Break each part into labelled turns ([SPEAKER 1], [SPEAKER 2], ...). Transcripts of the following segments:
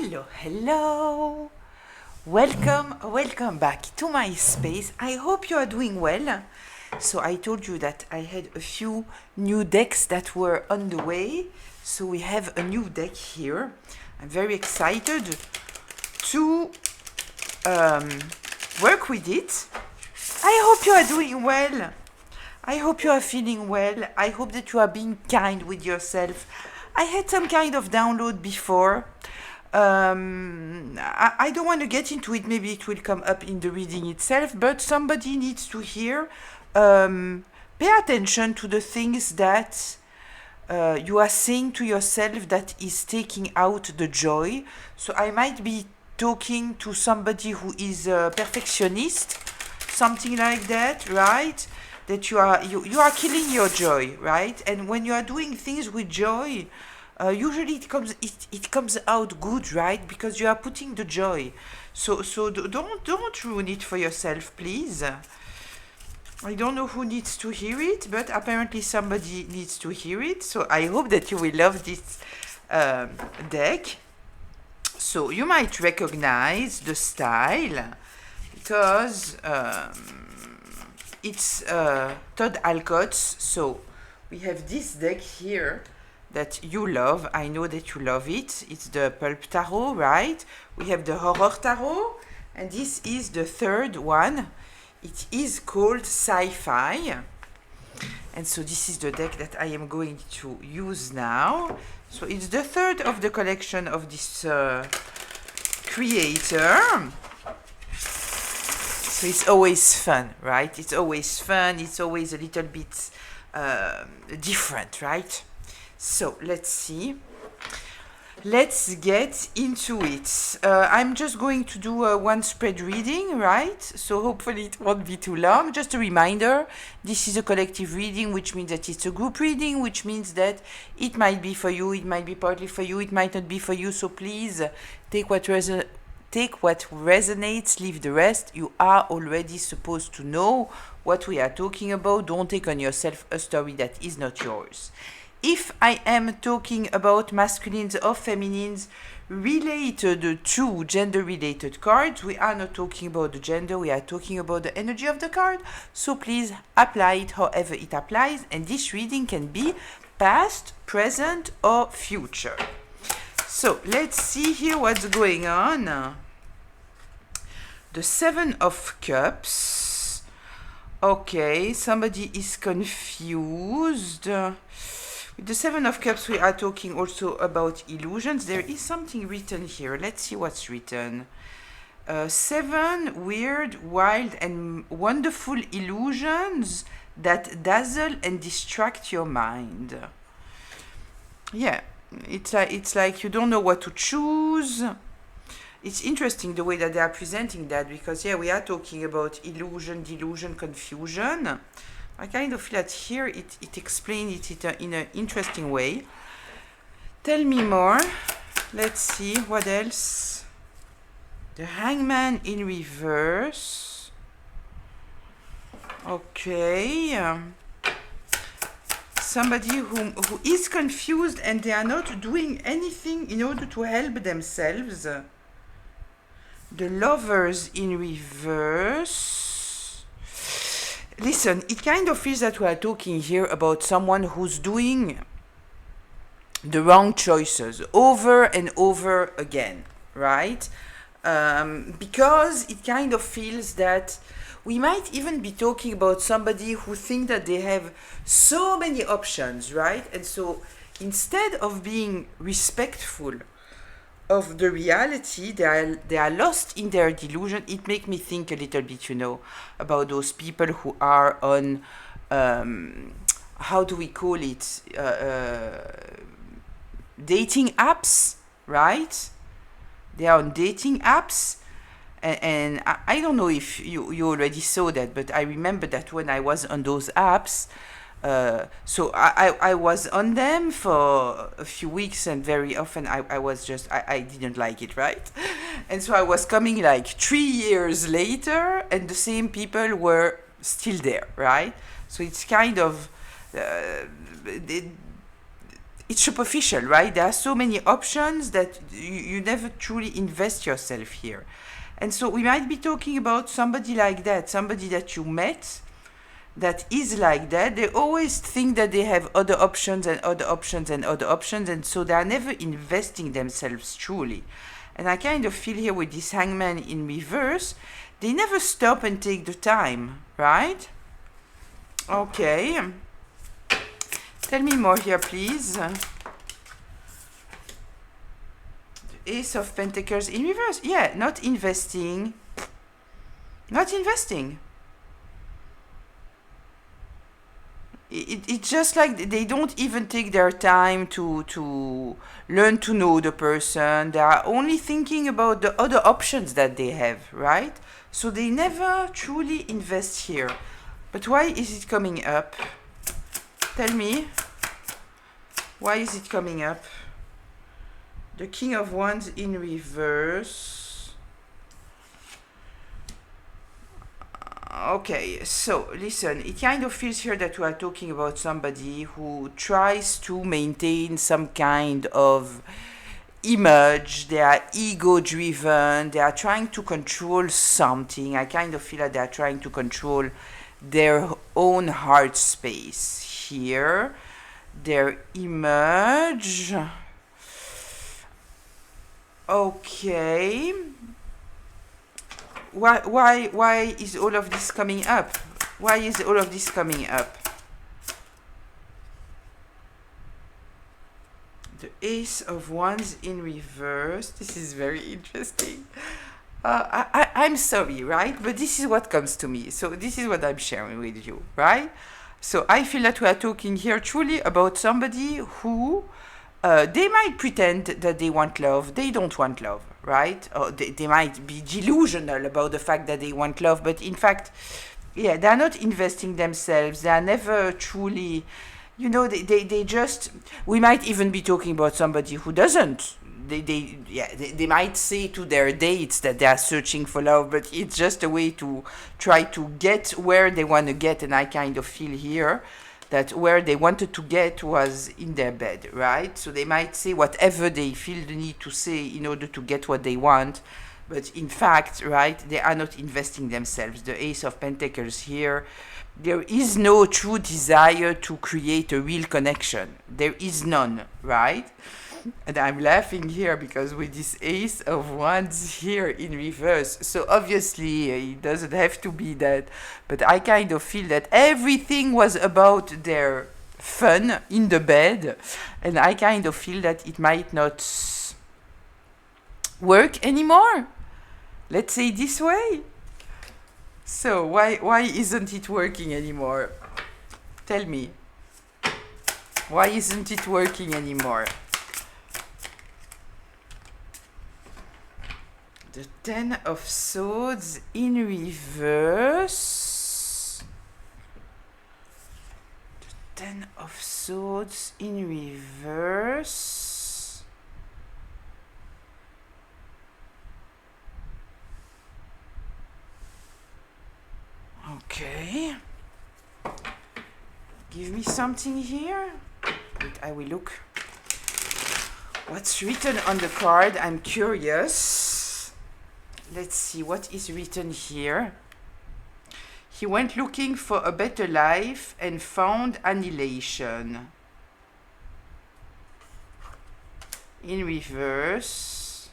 [SPEAKER 1] Hello, hello. Welcome back to my space. I hope you are doing well. So I told you that I had a few new decks that were on the way. So we have a new deck here. I'm very excited to work with it. I hope you are doing well. I hope you are feeling well. I hope that you are being kind with yourself. I had some kind of download before. I don't want to get into it. Maybe it will come up in the reading itself, but somebody needs to hear. Pay attention to the things that you are saying to yourself that is taking out the joy. So I might be talking to somebody who is a perfectionist, something like that, right? That you are killing your joy, right? And when you are doing things with joy, usually it comes out good, right? Because you are putting the joy. So don't ruin it for yourself, please. I don't know who needs to hear it, but apparently somebody needs to hear it. So I hope that you will love this deck. So you might recognize the style because it's Todd Alcott's. So we have this deck here that you love. I know that you love it. It's the Pulp Tarot, right? We have the Horror Tarot, and this is the third one. It is called Sci-Fi. And so this is the deck that I am going to use now. So it's the third of the collection of this creator. So it's always fun, right? It's always fun. It's always a little bit different, right? So let's see. Let's get into it. I'm just going to do a one spread reading, right? So hopefully it won't be too long. Just a reminder, this is a collective reading, which means that it's a group reading, which means that it might be for you, it might be partly for you, it might not be for you. So please take what resonates, leave the rest. You are already supposed to know what we are talking about. Don't take on yourself a story that is not yours. If I am talking about masculines or feminines related to gender-related cards, we are not talking about the gender, we are talking about the energy of the card. So please apply it however it applies, and this reading can be past, present, or future. So let's see here what's going on. The Seven of Cups. Okay, somebody is confused. With the Seven of Cups, we are talking also about illusions. There is something written here. Let's see what's written. 7 weird, wild, and wonderful illusions that dazzle and distract your mind. Yeah, it's like you don't know what to choose. It's interesting the way that they are presenting that, because yeah, we are talking about illusion, delusion, confusion. I kind of feel that here it explains it in an interesting way. Tell me more. Let's see what else. The Hangman in reverse. Okay. Somebody who is confused and they are not doing anything in order to help themselves. The Lovers in reverse. Listen, it kind of feels that we are talking here about someone who's doing the wrong choices over and over again, right? Because it kind of feels that we might even be talking about somebody who thinks that they have so many options, right? And so instead of being respectful of the reality, they are lost in their delusion. It makes me think a little bit, about those people who are on, how do we call it, dating apps, right? They are on dating apps, and I don't know if you already saw that, but I remember that when I was on those apps, so I was on them for a few weeks, and very often I didn't like it, right? And so I was coming like 3 years later, and the same people were still there, right? So it's kind of it's superficial, right? There are so many options that you never truly invest yourself here. And so we might be talking about somebody like that, somebody that you met that is like that. They always think that they have other options and other options and other options, and so they are never investing themselves truly. And I kind of feel here with this hangman in reverse, they never stop and take the time, right? Okay. Tell me more here, please. The Ace of Pentacles in reverse. Yeah, not investing. Not investing. It's just like they don't even take their time to learn to know the person. They are only thinking about the other options that they have, right? So they never truly invest here. But why is it coming up? Tell me. Why is it coming up? The King of Wands in reverse. Okay, so listen, it kind of feels here that we are talking about somebody who tries to maintain some kind of image. They are ego driven, they are trying to control something. I kind of feel that they are trying to control their own heart space here, their image. Okay. Why is all of this coming up? Why is all of this coming up? The Ace of Wands in reverse. This is very interesting. I'm sorry, right? But this is what comes to me. So this is what I'm sharing with you, right? So I feel that we are talking here truly about somebody who they might pretend that they want love. They don't want love, right? Or they might be delusional about the fact that they want love, but in fact, yeah, they're not investing themselves. They are never truly, you know, they just, we might even be talking about somebody who doesn't. They might say to their dates that they are searching for love, but it's just a way to try to get where they want to get. And I kind of feel here that where they wanted to get was in their bed, right? So they might say whatever they feel the need to say in order to get what they want, but in fact, right, they are not investing themselves. The Ace of Pentacles here, there is no true desire to create a real connection. There is none, right? And I'm laughing here because with this Ace of Wands here in reverse, so obviously it doesn't have to be that, but I kind of feel that everything was about their fun in the bed, and I kind of feel that it might not work anymore. Let's say this way. So why isn't it working anymore? Tell me. Why isn't it working anymore? The Ten of Swords in reverse. The Ten of Swords in reverse. Okay. Give me something here. Wait, I will look. What's written on the card? I'm curious. Let's see what is written here. He went looking for a better life and found annihilation. In reverse.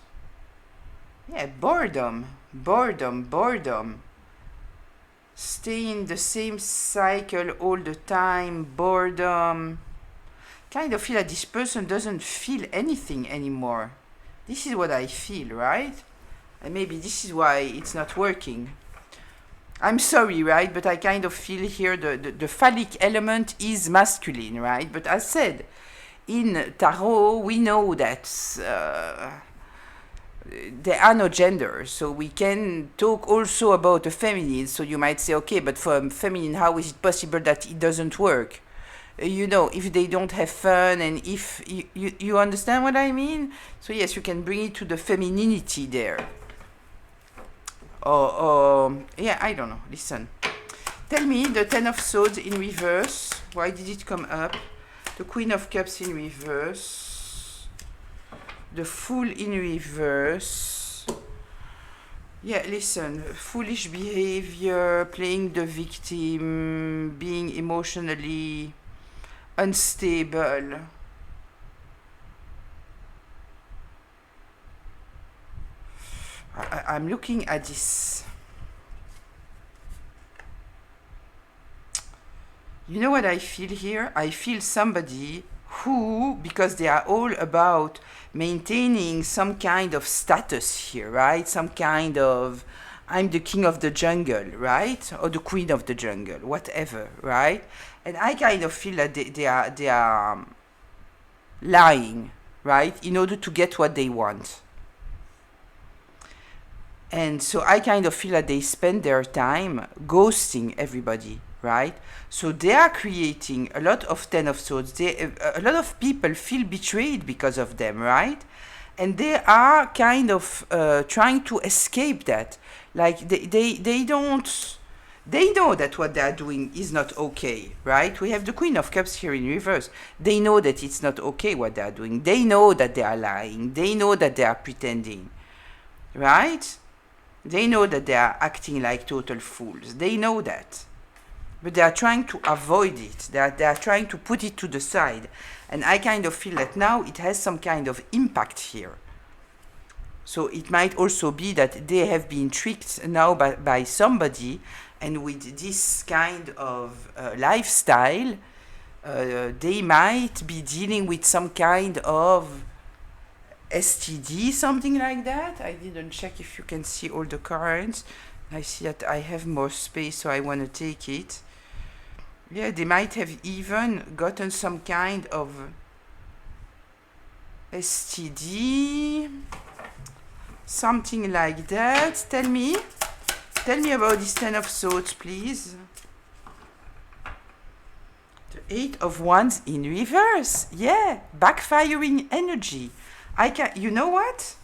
[SPEAKER 1] Yeah, boredom. Stay in the same cycle all the time. Boredom. Kind of feel that this person doesn't feel anything anymore. This is what I feel, right? And maybe this is why it's not working. I'm sorry, right? But I kind of feel here the phallic element is masculine, right? But as said, in Tarot, we know that there are no genders. So we can talk also about the feminine. So you might say, okay, but for feminine, how is it possible that it doesn't work? You know, if they don't have fun, and if you understand what I mean? So yes, you can bring it to the femininity there. Yeah, I don't know. Listen. Tell me, the Ten of Swords in reverse. Why did it come up? The Queen of Cups in reverse. The Fool in reverse. Yeah, listen, foolish behavior, playing the victim, being emotionally unstable. I'm looking at this. You know what I feel here? I feel somebody who, because they are all about maintaining some kind of status here, right? Some kind of, I'm the king of the jungle, right? Or the queen of the jungle, whatever, right? And I kind of feel that they are lying, right? In order to get what they want. And so I kind of feel that they spend their time ghosting everybody, right? So they are creating a lot of Ten of Swords. A lot of people feel betrayed because of them, right? And they are kind of trying to escape that. Like they don't, they know that what they are doing is not okay, right? We have the Queen of Cups here in reverse. They know that it's not okay what they are doing. They know that they are lying. They know that they are pretending, right? They know that they are acting like total fools. They know that. But they are trying to avoid it. They are trying to put it to the side. And I kind of feel that now it has some kind of impact here. So it might also be that they have been tricked now by somebody, and with this kind of lifestyle, they might be dealing with some kind of STD, something like that. I didn't check if you can see all the cards. I see that I have more space, so I want to take it. Yeah, they might have even gotten some kind of STD, something like that. Tell me about this Ten of Swords, please. The Eight of Wands in reverse. Yeah, backfiring energy. You know what?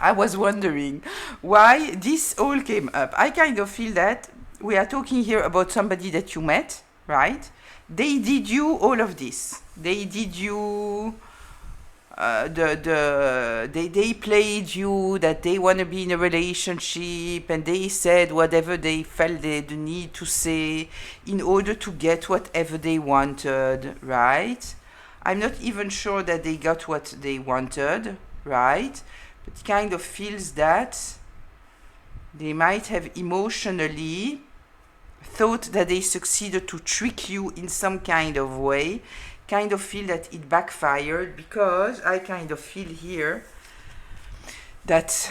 [SPEAKER 1] I was wondering why this all came up. I kind of feel that we are talking here about somebody that you met, right? They did you all of this. They did you they played you that they want to be in a relationship, and they said whatever they felt they need to say in order to get whatever they wanted, right? I'm not even sure that they got what they wanted, right? But it kind of feels that they might have emotionally thought that they succeeded to trick you in some kind of way. Kind of feel that it backfired, because I kind of feel here that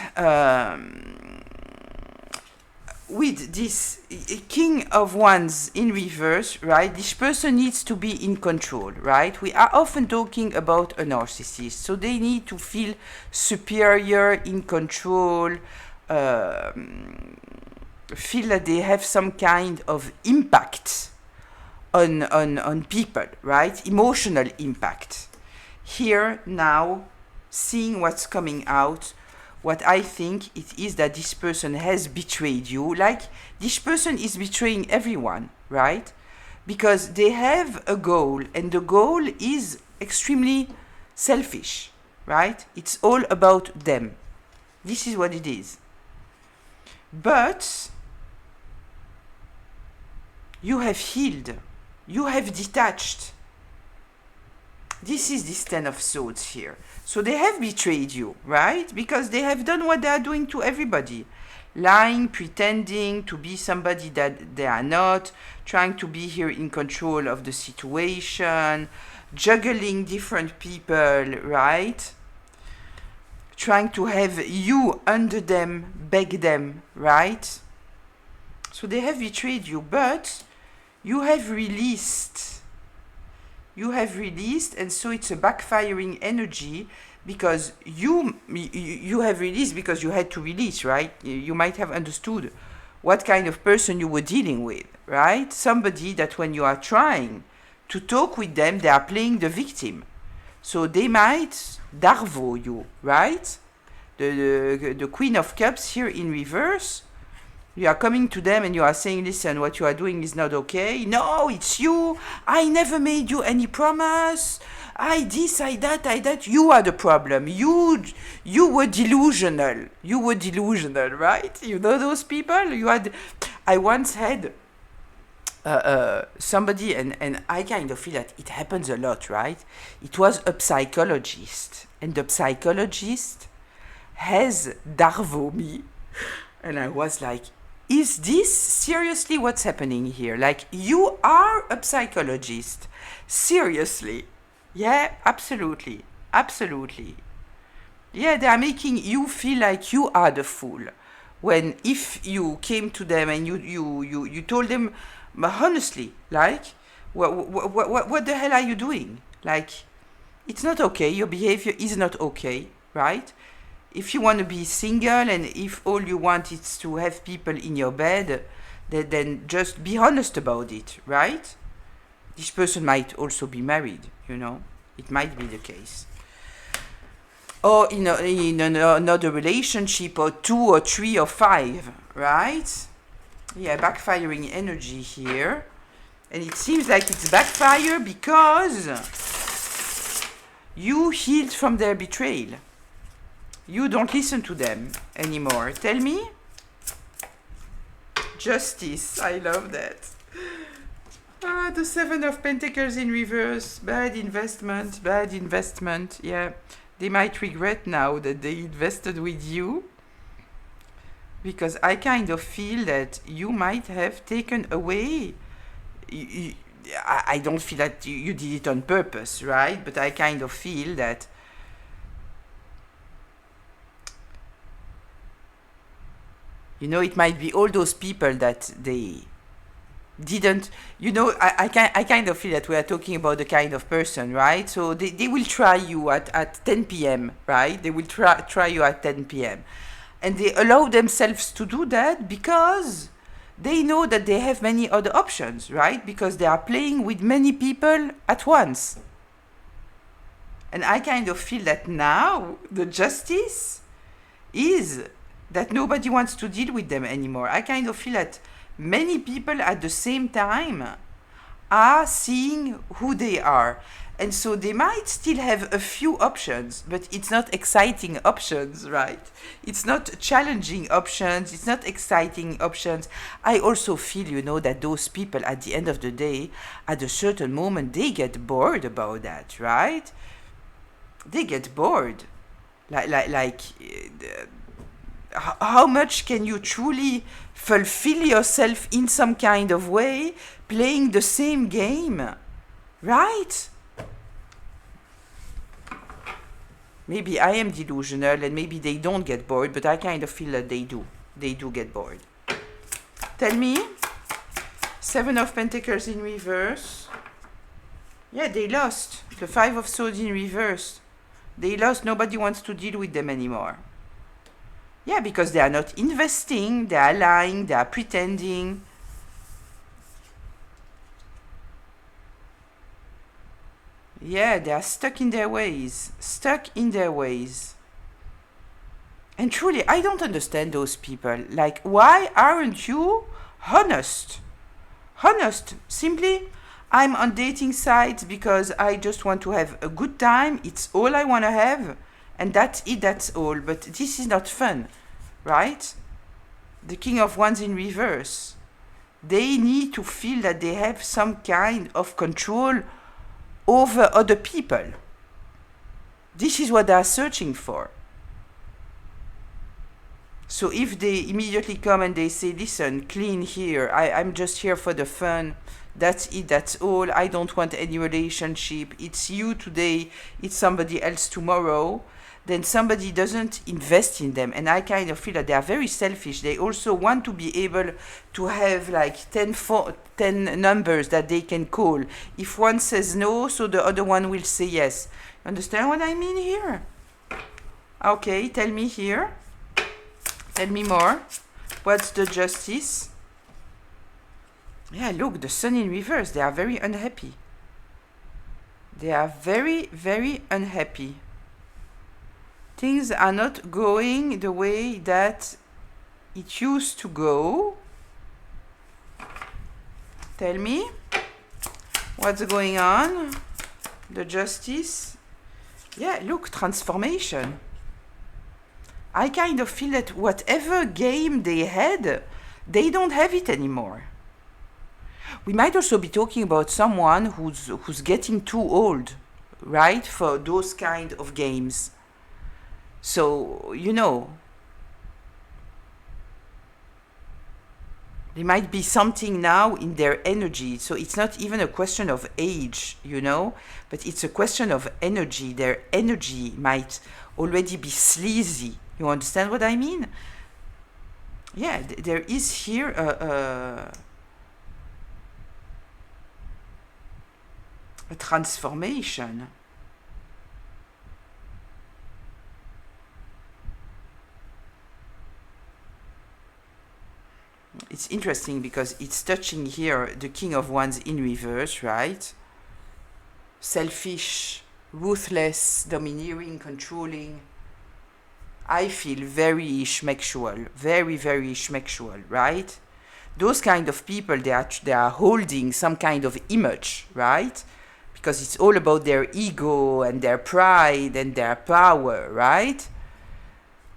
[SPEAKER 1] with this King of Wands in reverse, right, this person needs to be in control, right? We are often talking about a narcissist, so they need to feel superior, in control, feel that they have some kind of impact on people, right? Emotional impact. Here now, seeing what's coming out, what I think it is that this person has betrayed you. Like, this person is betraying everyone, right? Because they have a goal, and the goal is extremely selfish, right? It's all about them. This is what it is. But you have healed. You have detached. This is this Ten of Swords here. So they have betrayed you, right? Because they have done what they are doing to everybody. Lying, pretending to be somebody that they are not, trying to be here in control of the situation, juggling different people, right? Trying to have you under them, beg them, right? So they have betrayed you, but you have released. You have released, and so it's a backfiring energy, because you have released because you had to release, right? You might have understood what kind of person you were dealing with, right? Somebody that when you are trying to talk with them, they are playing the victim. So they might Darvo you, right? The Queen of Cups here in reverse You are coming to them and you are saying, listen, what you are doing is not okay. No, it's you. I never made you any promise. I this, I that. You are the problem. You were delusional. You were delusional, right? You know those people? I once had somebody, and I kind of feel that it happens a lot, right? It was a psychologist, and the psychologist has Darvomi. And I was like, is this seriously what's happening here? Like, you are a psychologist. Seriously. Yeah, absolutely. Absolutely. Yeah, they are making you feel like you are the fool. When if you came to them and you told them honestly, like, what the hell are you doing? Like, it's not okay. Your behavior is not okay, right? If you want to be single and if all you want is to have people in your bed, then just be honest about it, right? This person might also be married, you know. It might be the case. Or in another relationship, or 2 or 3 or 5, right? Yeah, backfiring energy here. And it seems like it's backfire because you healed from their betrayal. You don't listen to them anymore. Tell me. Justice. I love that. The 7 of Pentacles in reverse. Bad investment. Bad investment. Yeah. They might regret now that they invested with you. Because I kind of feel that you might have taken away. I don't feel that you did it on purpose, right? But I kind of feel that it might be all those people that they didn't, I kind of feel that we are talking about the kind of person, right? So they will try you at 10 p.m., right? They will try you at 10 p.m. And they allow themselves to do that because they know that they have many other options, right? Because they are playing with many people at once. And I kind of feel that now the justice is that nobody wants to deal with them anymore. I kind of feel that many people at the same time are seeing who they are. And so they might still have a few options, but it's not exciting options, right? It's not challenging options. It's not exciting options. I also feel, that those people at the end of the day, at a certain moment, they get bored about that, right? They get bored. How much can you truly fulfill yourself in some kind of way playing the same game, right? Maybe I am delusional and maybe they don't get bored, but I kind of feel that they do. They do get bored. Tell me. 7 of Pentacles in reverse. Yeah, they lost. The 5 of Swords in reverse. They lost. Nobody wants to deal with them anymore. Yeah, because they are not investing, they are lying, they are pretending. Yeah, they are stuck in their ways. Stuck in their ways. And truly, I don't understand those people. Like, why aren't you honest? Honest. Simply, I'm on dating sites because I just want to have a good time. It's all I want to have. And that's it, that's all. But this is not fun, right? The King of Wands in reverse. They need to feel that they have some kind of control over other people. This is what they are searching for. So if they immediately come and they say, listen, clean here, I'm just here for the fun, that's it, that's all, I don't want any relationship, it's you today, it's somebody else tomorrow, then somebody doesn't invest in them. And I kind of feel that they are very selfish. They also want to be able to have like 10 numbers that they can call. If one says no, so the other one will say yes. Understand what I mean here? Okay, tell me here. Tell me more. What's the justice? Yeah, look, the Sun in reverse. They are very unhappy. They are very, very unhappy. Things are not going the way that it used to go. Tell me, what's going on? The justice. Yeah, look, transformation. I kind of feel that whatever game they had, they don't have it anymore. We might also be talking about someone who's getting too old, right, for those kind of games. So, you know, there might be something now in their energy. So it's not even a question of age, you know, but it's a question of energy. Their energy might already be sleazy. You understand what I mean? Yeah, there is here a transformation. It's interesting because it's touching here the King of Wands in reverse, right? Selfish, ruthless, domineering, controlling. I feel very schmexual, very, very schmexual, right? Those kind of people, they are holding some kind of image, right? Because it's all about their ego and their pride and their power, right?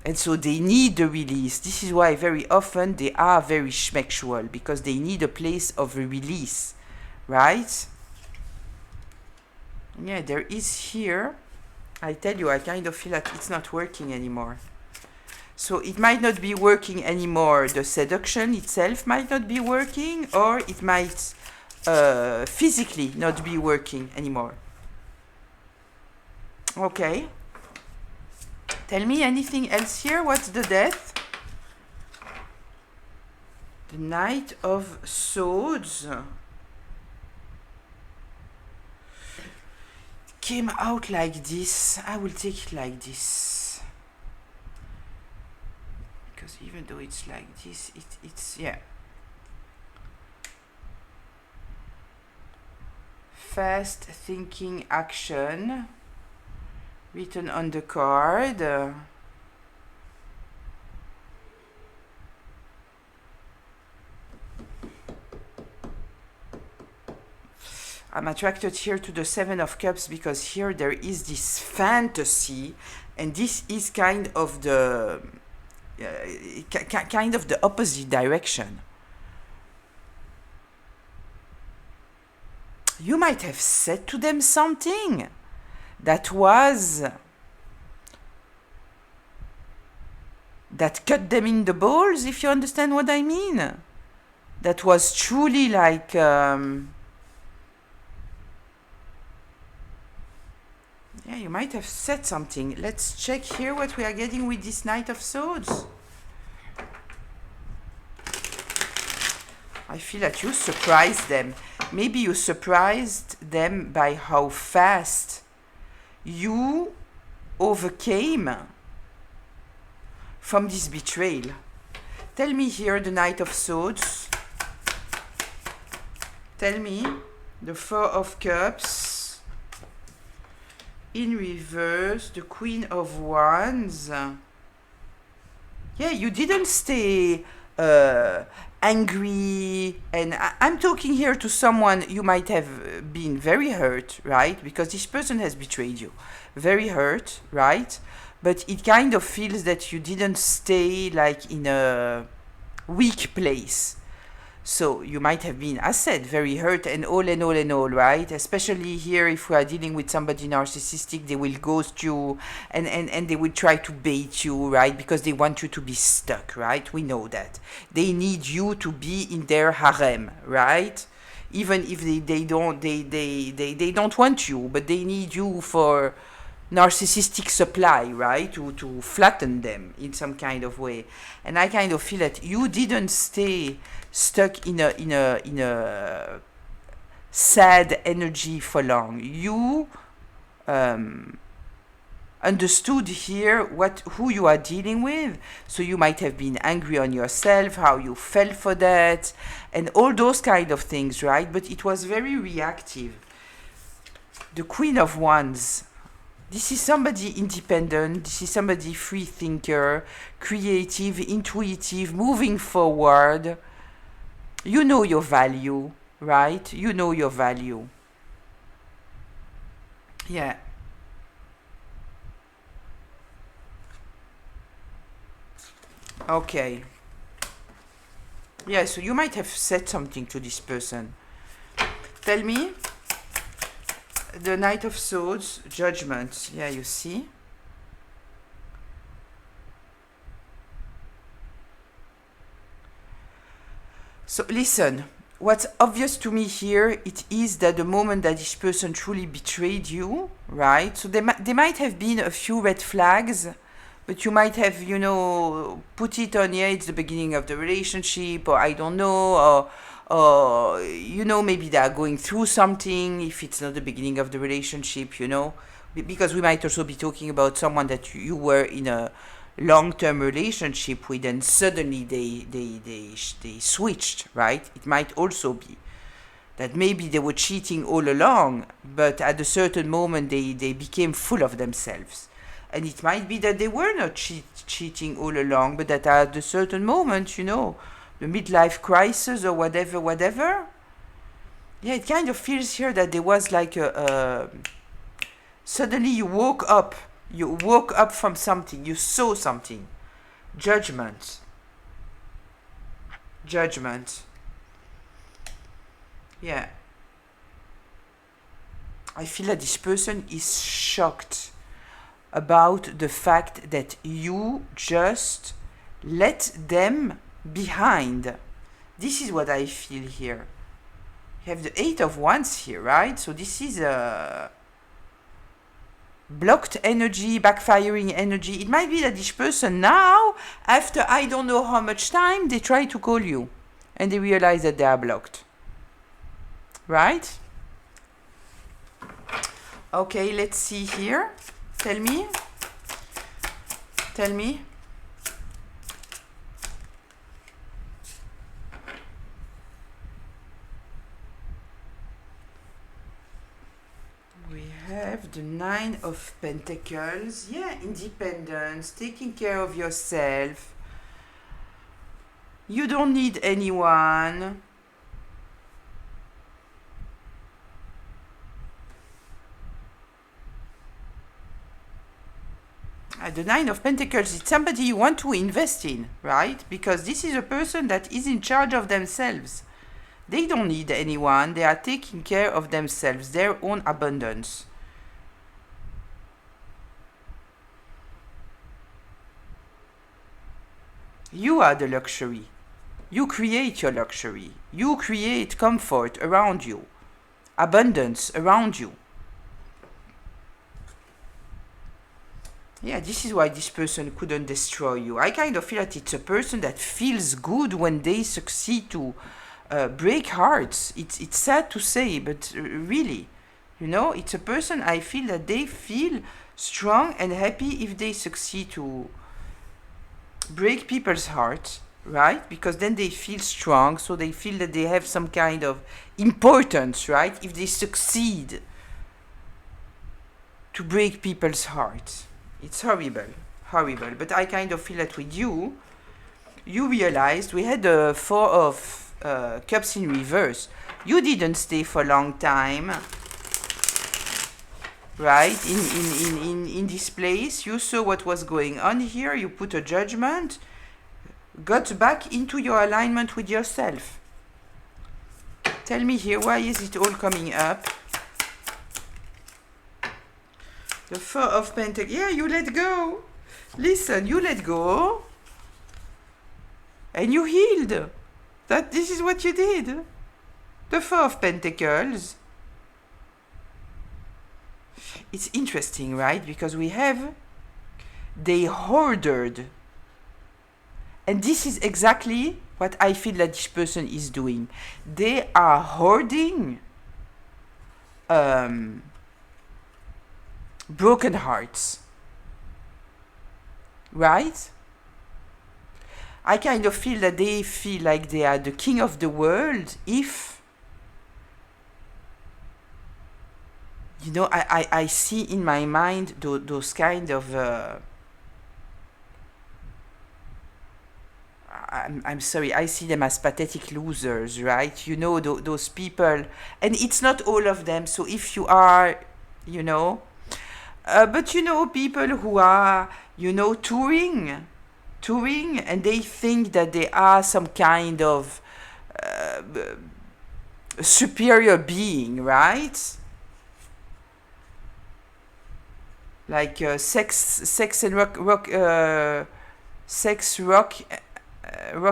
[SPEAKER 1] And so they need the release. This is why very often they are very schmexual, because they need a place of release, right? Yeah, there is here. I tell you, I kind of feel like it's not working anymore. So it might not be working anymore. The seduction itself might not be working, or it might physically not be working anymore. Okay. Tell me anything else here. What's the death? The Knight of Swords. Came out like this. I will take it like this. Because even though it's like this, it's yeah. Fast thinking action. Written on the card. I'm attracted here to the Seven of Cups because here there is this fantasy, and this is kind of the opposite direction. You might have said to them something that cut them in the balls, if you understand what I mean. That was truly like yeah, you might have said something. Let's check here what we are getting with this Knight of Swords. I feel that you surprised them. Maybe you surprised them by how fast you overcame from this betrayal. Tell me here the Knight of Swords. Tell me the Four of Cups. In reverse, the Queen of Wands. Yeah, you didn't stay angry, and I'm talking here to someone you might have been very hurt, right? Because this person has betrayed you. Very hurt, right? But it kind of feels that you didn't stay like in a weak place. So you might have been, as said, very hurt and all, right? Especially here, if we are dealing with somebody narcissistic, they will ghost you and they will try to bait you, right? Because they want you to be stuck, right? We know that. They need you to be in their harem, right? Even if they don't want you, but they need you for narcissistic supply, right? To flatten them in some kind of way. And I kind of feel that you didn't stay stuck in a sad energy for long. You understood here who you are dealing with. So you might have been angry on yourself, how you fell for that, and all those kind of things, right? But it was very reactive. The Queen of Wands. This is somebody independent, this is somebody free thinker, creative, intuitive, moving forward. You know your value, right? You know your value. Yeah. Okay. Yeah, so you might have said something to this person. Tell me. The Knight of Swords, Judgment. Yeah, you see. So listen, what's obvious to me here, it is that the moment that this person truly betrayed you, right? So they might have been a few red flags, but you might have, you know, put it on, yeah, it's the beginning of the relationship, or I don't know, or you know, maybe they are going through something if it's not the beginning of the relationship, you know, because we might also be talking about someone that you were in a long-term relationship with, and suddenly they switched, right? It might also be that maybe they were cheating all along, but at a certain moment they became full of themselves. And it might be that they were not cheating all along, but that at a certain moment, you know, the midlife crisis or whatever. Yeah, it kind of feels here that there was like suddenly you woke up from something, you saw something. Judgment. Yeah. I feel that this person is shocked about the fact that you just let them behind. This is what I feel here. You have the Eight of Wands here, right? So this is a blocked energy, backfiring energy. It might be that this person now, after I don't know how much time, they try to call you and they realize that they are blocked. Right? Okay, let's see here. Tell me. We have the Nine of Pentacles. Yeah, independence, taking care of yourself. You don't need anyone. The Nine of Pentacles, it's somebody you want to invest in, right? Because this is a person that is in charge of themselves. They don't need anyone. They are taking care of themselves, their own abundance. You are the luxury. You create your luxury. You create comfort around you, abundance around you. Yeah, this is why this person couldn't destroy you. I kind of feel that it's a person that feels good when they succeed to break hearts. It's sad to say, but really, you know, it's a person I feel that they feel strong and happy if they succeed to break people's hearts, right? Because then they feel strong, so they feel that they have some kind of importance, right? If they succeed to break people's hearts. It's horrible. But I kind of feel that with you realized we had the Four of Cups in reverse. You didn't stay for a long time, right? In this place, you saw what was going on here. You put a judgment, got back into your alignment with yourself. Tell me here, why is it all coming up? The Four of Pentacles. Yeah, you let go. Listen, you let go. And you healed. This is what you did. The Four of Pentacles. It's interesting, right? Because we have, they hoarded. And this is exactly what I feel that this person is doing. They are hoarding broken hearts, right? I kind of feel that they feel like they are the king of the world if you know, I see in my mind those kind of I'm sorry, I see them as pathetic losers, right? You know, those people, and it's not all of them. So if you are, you know, but you know, people who are, you know, touring, and they think that they are some kind of superior being, right? Like sex and rock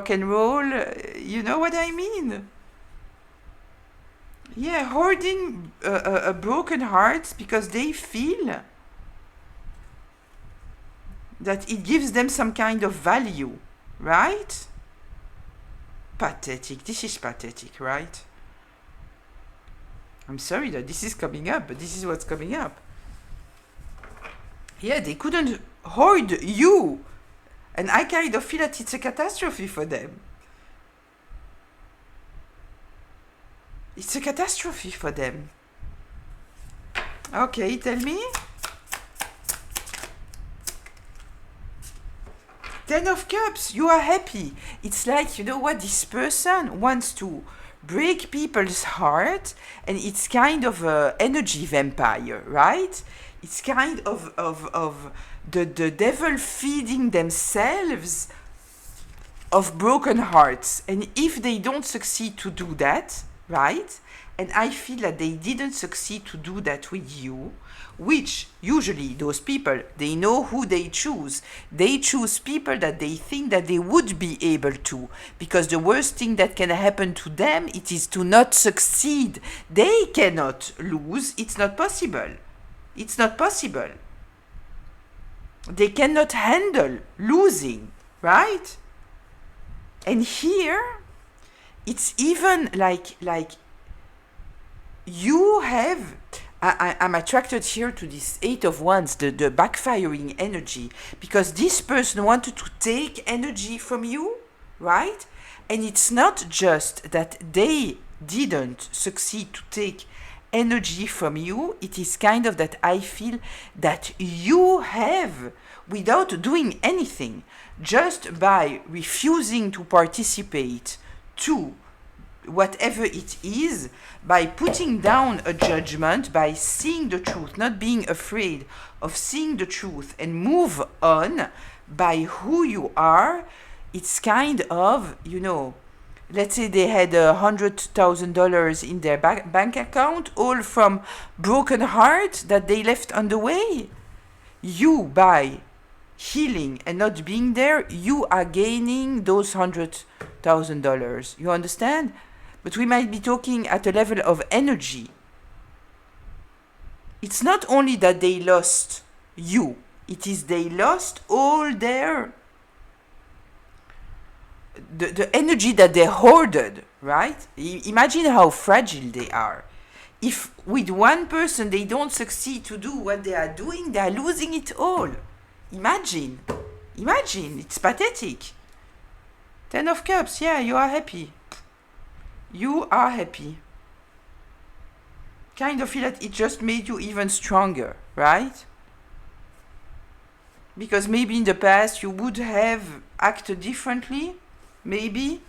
[SPEAKER 1] and roll. You know what I mean? Yeah, hoarding a broken hearts because they feel that it gives them some kind of value, right? Pathetic. This is pathetic, right? I'm sorry that this is coming up, but this is what's coming up. Yeah, they couldn't hoard you. And I kind of feel that it's a catastrophe for them. It's a catastrophe for them. Okay, tell me. 10 of Cups, you are happy. It's like, you know what, this person wants to break people's heart, and it's kind of a energy vampire, right? It's kind of the devil feeding themselves of broken hearts. And if they don't succeed to do that, right? And I feel that they didn't succeed to do that with you, which usually those people, they know who they choose. They choose people that they think that they would be able to, because the worst thing that can happen to them, it is to not succeed. They cannot lose. It's not possible. It's not possible. They cannot handle losing, right? And here, it's even like you have, I'm attracted here to this 8 of Wands, the backfiring energy, because this person wanted to take energy from you, right? And it's not just that they didn't succeed to take energy from you, it is kind of that I feel that you have, without doing anything, just by refusing to participate to whatever it is, by putting down a judgment, by seeing the truth, not being afraid of seeing the truth and move on by who you are, it's kind of, you know, let's say they had $100,000 in their bank account, all from broken heart that they on the way. You, by healing and not being there, you are gaining those $100,000. You understand? But we might be talking at a level of energy. It's not only that they lost you, it is they lost all their the energy that they hoarded, right? Imagine how fragile they are. If with one person they don't succeed to do what they are doing, they are losing it all. Imagine, it's pathetic. 10 of Cups, yeah, you are happy. You are happy. Kind of feel that it just made you even stronger, right? Because maybe in the past you would have acted differently, maybe.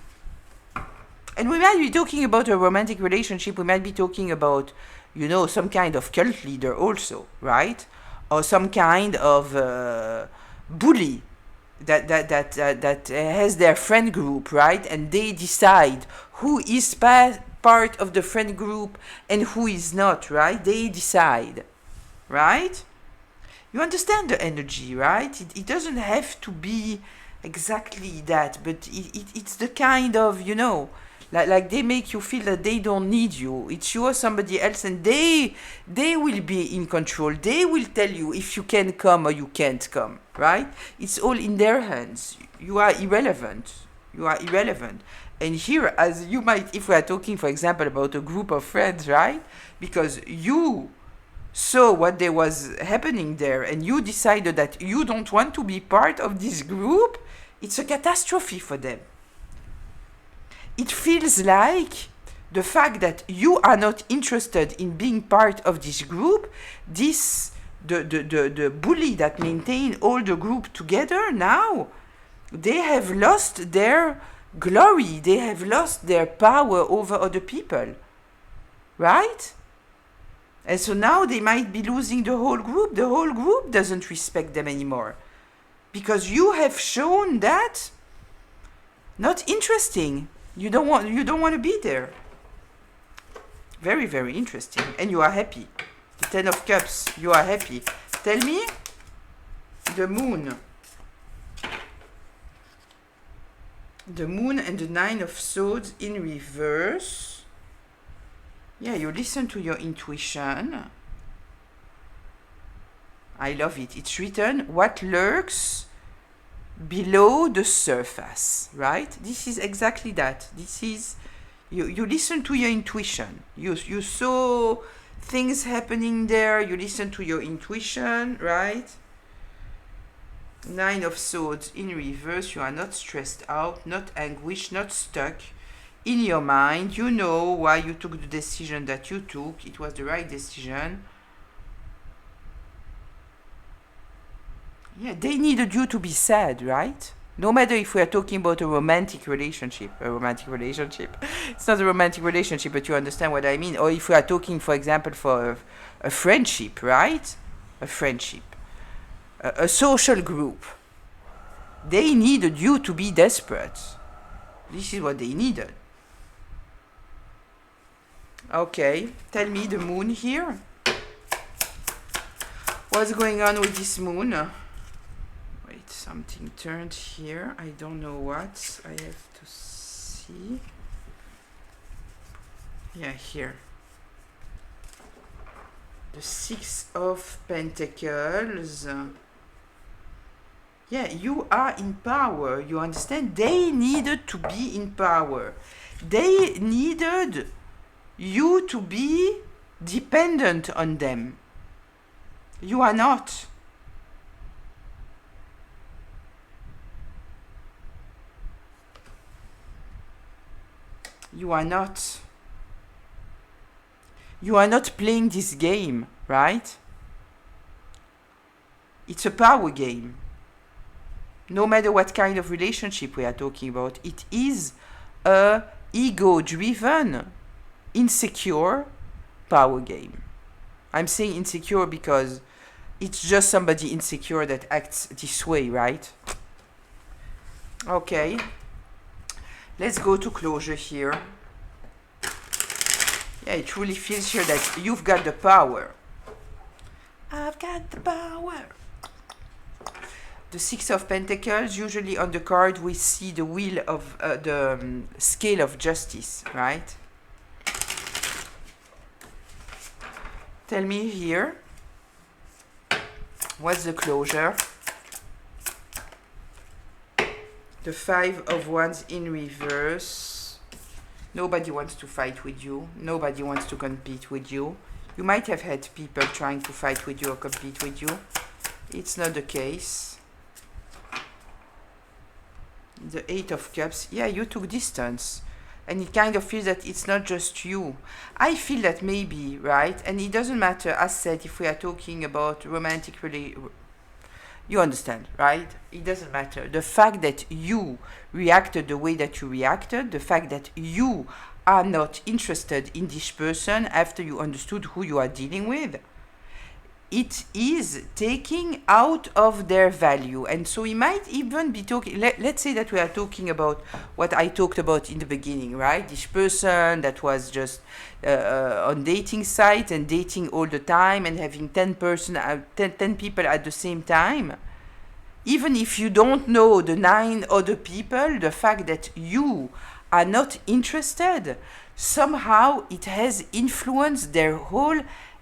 [SPEAKER 1] And we might be talking about a romantic relationship, we might be talking about, you know, some kind of cult leader also, right? Or some kind of bully that has their friend group, right? And they decide who is part of the friend group and who is not, right? They decide, right? You understand the energy, right? It doesn't have to be exactly that, but it's the kind of, you know, like they make you feel that they don't need you. It's you or somebody else, and they will be in control. They will tell you if you can come or you can't come, right? It's all in their hands. You are irrelevant. And here, as you might, if we are talking, for example, about a group of friends, right? Because you saw what there was happening there and you decided that you don't want to be part of this group, it's a catastrophe for them. It feels like the fact that you are not interested in being part of this group, the bully that maintain all the group together now, they have lost their glory, they have lost their power over other people, right? And so now they might be losing the whole group. The whole group doesn't respect them anymore because you have shown that not interesting. You don't want to be there. Very, very interesting. And you are happy. The 10 of Cups, you are happy. Tell me, the Moon. The Moon and the 9 of Swords in reverse. Yeah, you listen to your intuition. I love it. It's written, what lurks below the surface, right? This is exactly that. This is, you listen to your intuition. You saw things happening there. You listen to your intuition, right? 9 of Swords in reverse. You are not stressed out, not anguished, not stuck in your mind. You know why you took the decision that you took. It was the right decision. Yeah, they needed you to be sad, right? No matter if we are talking about a romantic relationship. It's not a romantic relationship, but you understand what I mean. Or if we are talking, for example, for a friendship, right? A friendship. A social group. They needed you to be desperate. This is what they needed. Okay, tell me the Moon here. What's going on with this Moon? Wait, something turned here. I don't know what. I have to see. Yeah, here. The 6 of Pentacles. Yeah, you are in power. You understand? They needed to be in power. They needed you to be dependent on them. You are not. You are not. You are not playing this game, right? It's a power game. No matter what kind of relationship we are talking about, it is a ego-driven, insecure power game. I'm saying insecure because it's just somebody insecure that acts this way, right? Okay. Let's go to closure here. Yeah, it truly feels here that you've got the power. I've got the power. The 6 of Pentacles, usually on the card we see the wheel of the scale of justice, right? Tell me here, what's the closure? The 5 of Wands in reverse. Nobody wants to fight with you. Nobody wants to compete with you. You might have had people trying to fight with you or compete with you. It's not the case. The 8 of Cups. Yeah, you took distance. And it kind of feels that it's not just you. I feel that maybe, right? And it doesn't matter, as said, if we are talking about romantic relationship. You understand, right? It doesn't matter. The fact that you reacted the way that you reacted, the fact that you are not interested in this person after you understood who you are dealing with, it is taking out of their value. And so we might even be talking, let's say that we are talking about what I talked about in the beginning, right? This person that was just on dating sites and dating all the time and having 10 people at the same time. Even if you don't know the 9 other people, the fact that you are not interested, somehow it has influenced their whole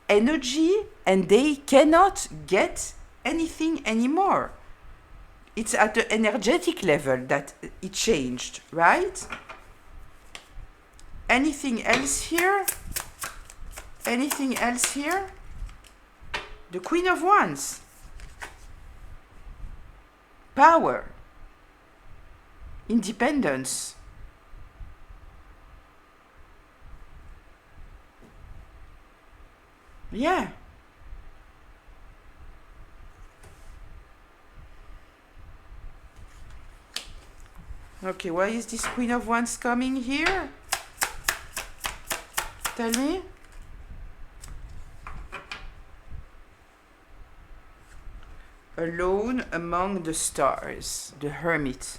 [SPEAKER 1] energy and they cannot get anything anymore. It's at the energetic level that it changed, right? Anything else here? Anything else here? The Queen of Wands. Power. Independence. Yeah. Okay, why is this Queen of Wands coming here? Tell me. Alone among the stars, the Hermit.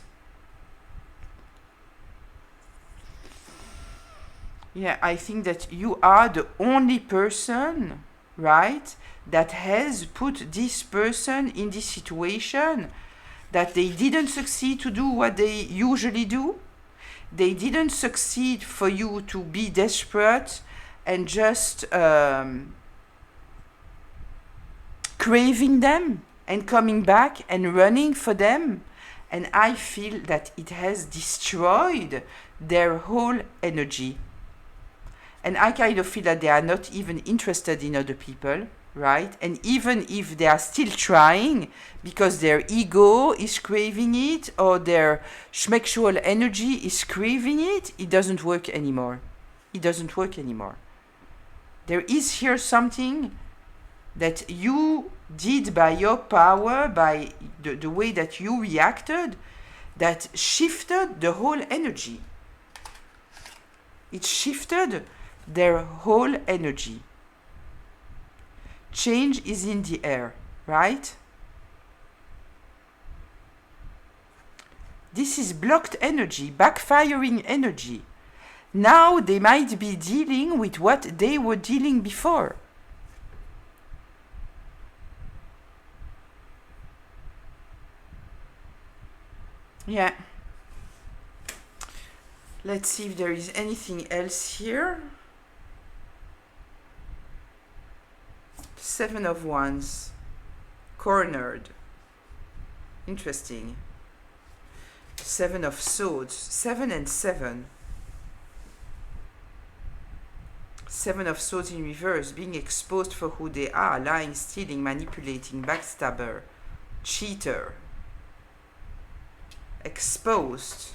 [SPEAKER 1] Yeah, I think that you are the only person, right, that has put this person in this situation, that they didn't succeed to do what they usually do. They didn't succeed for you to be desperate and just craving them and coming back and running for them. And I feel that it has destroyed their whole energy. And I kind of feel that they are not even interested in other people, right? And even if they are still trying, because their ego is craving it, or their schmexual energy is craving it, it doesn't work anymore. It doesn't work anymore. There is here something that you did by your power, by the way that you reacted, that shifted the whole energy. It shifted their whole energy. Change is in the air, right? This is blocked energy, backfiring energy. Now they might be dealing with what they were dealing before. Yeah. Let's see if there is anything else here. Seven of Wands. Cornered. Interesting. Seven of Swords. 7 and 7. Seven of Swords in reverse. Being exposed for who they are. Lying, stealing, manipulating, backstabber, cheater. Exposed.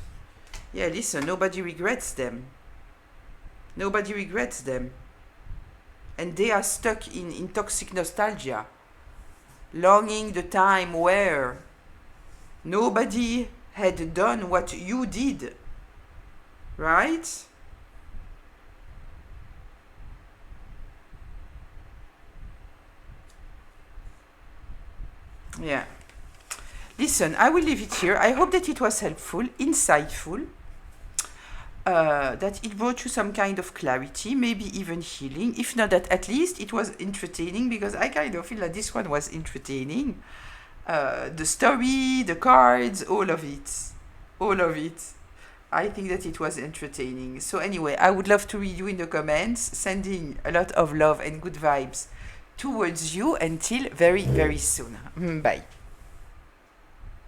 [SPEAKER 1] Yeah, listen, nobody regrets them. Nobody regrets them. And they are stuck in toxic nostalgia. Longing the time where nobody had done what you did. Right? Yeah. Listen, I will leave it here. I hope that it was helpful, insightful, that it brought you some kind of clarity, maybe even healing. If not that, at least it was entertaining, because I kind of feel that this one was entertaining. The story, the cards, all of it. All of it. I think that it was entertaining. So anyway, I would love to read you in the comments, sending a lot of love and good vibes towards you until very, very soon. Bye.